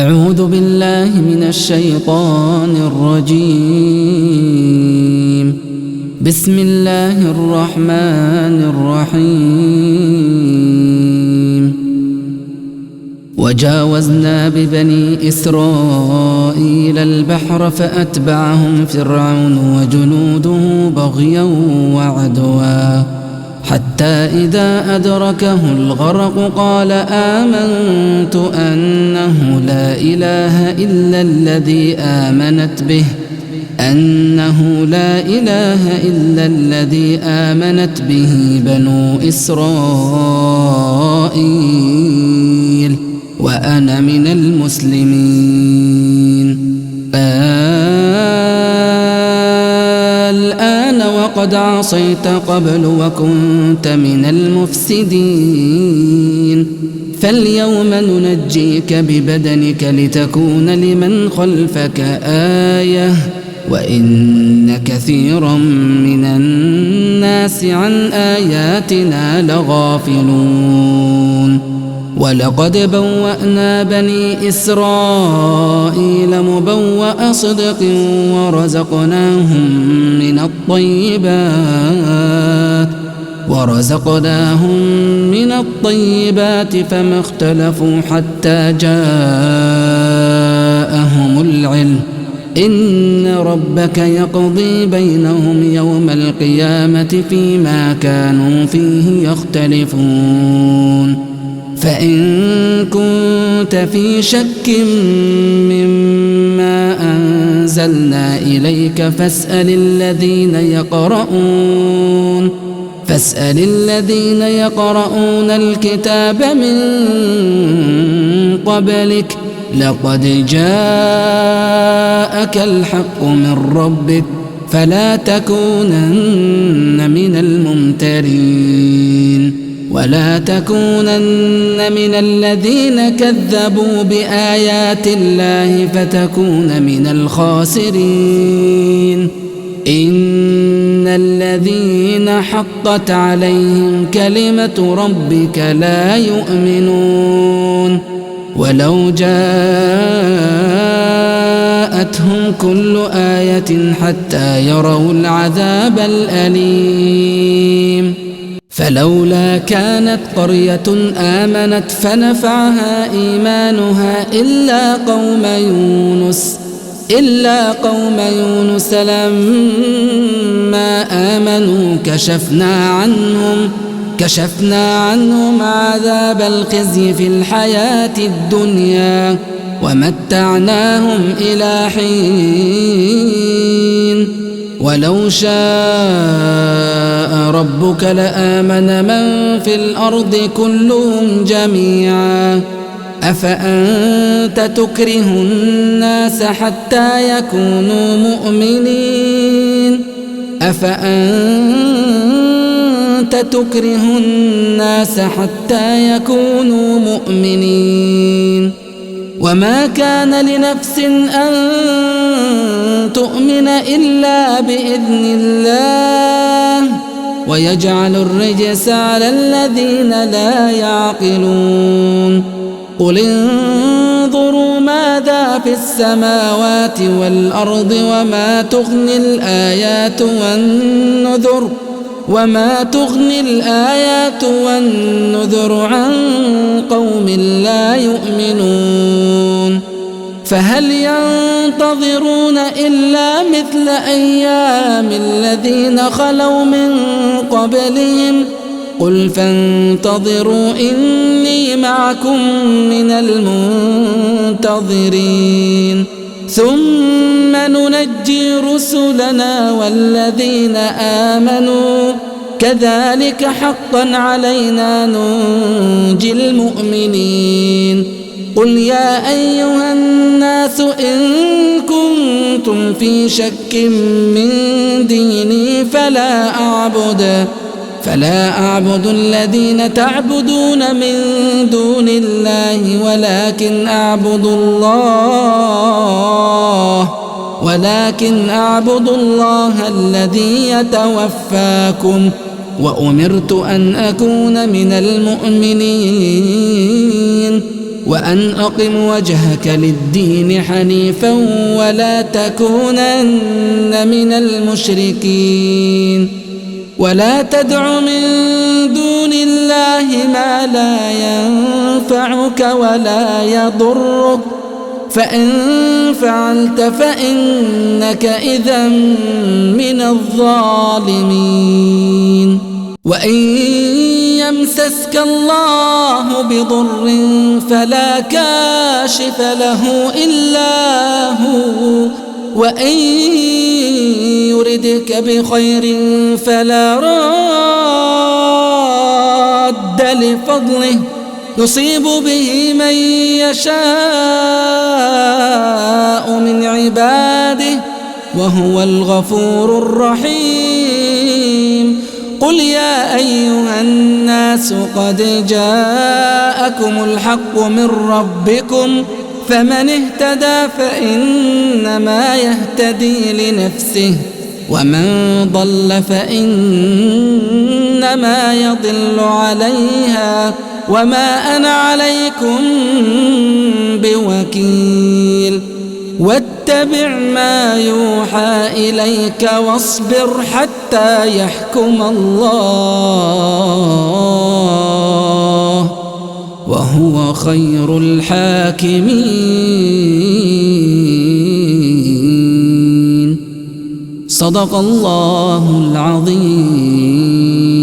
أعوذ بالله من الشيطان الرجيم. بسم الله الرحمن الرحيم. وجاوزنا ببني إسرائيل البحر فأتبعهم فرعون وجنوده بغيا وعدوا حتى إذا أدركه الغرق قال آمنت أنه لا إله إلا الذي آمنت به بنو إسرائيل وأنا من المسلمين. الآن وقد عصيت قبل وكنت من المفسدين، فاليوم ننجيك ببدنك لتكون لمن خلفك آية وإن كثيرا من الناس عن آياتنا لغافلون. ولقد بوأنا بني إسرائيل مبوأ صدق ورزقناهم من الطيبات فما اختلفوا حتى جاءهم العلم. إن ربك يقضي بينهم يوم القيامة فيما كانوا فيه يختلفون. فإن كنت في شك مما أنزلنا إليك فاسأل الذين يقرؤون الكتاب من قبلك لقد جاءك الحق من ربك فلا تكونن من الممترين ولا تكونن من الذين كذبوا بآيات الله فتكون من الخاسرين. إن الذين حقت عليهم كلمة ربك لا يؤمنون ولو جاءتهم كل آية حتى يروا العذاب الأليم. فلولا كانت قرية آمنت فنفعها إيمانها إلا قوم يونس لما آمنوا كشفنا عنهم عذاب الخزي في الحياة الدنيا ومتعناهم إلى حين. ولو شاء ربك لآمن من في الأرض كلهم جميعا أفأنت تكره الناس حتى يكونوا مؤمنين وما كان لنفس أن تؤمن إلا بإذن الله ويجعل الرجس على الذين لا يعقلون. قل انظروا ماذا في السماوات والأرض وما تغني الآيات والنذر عن قوم لا يؤمنون. فهل ينتظرون إلا مثل أيام الذين خلوا من قبلهم قل فانتظروا إني معكم من المنتظرين. ثم ننجي رسلنا والذين آمنوا كذلك حقا علينا ننجي المؤمنين. قل يا أيها الناس إن كنتم في شك من ديني فلا أعبد الذين تعبدون من دون الله ولكن أعبد الله الذي يتوفاكم وأمرت أن أكون من المؤمنين. وأن أقم وجهك للدين حنيفا ولا تكونن من المشركين ولا تدع من دون الله ما لا ينفعك ولا يضرك فإن فعلت فإنك إذا من الظالمين وإن يمسسك الله بضر فلا كاشف له إلا هو وإن يردك بخير فلا راد لفضله يصيب به من يشاء من عباده وهو الغفور الرحيم قل يا أيها الناس قد جاءكم الحق من ربكم فمن اهتدى فإنما يهتدي لنفسه ومن ضل فإنما يضل عليها وما أنا عليكم بوكيل واتبع ما يوحى إليك واصبر حتى يحكم الله وهو خير الحاكمين صدق الله العظيم.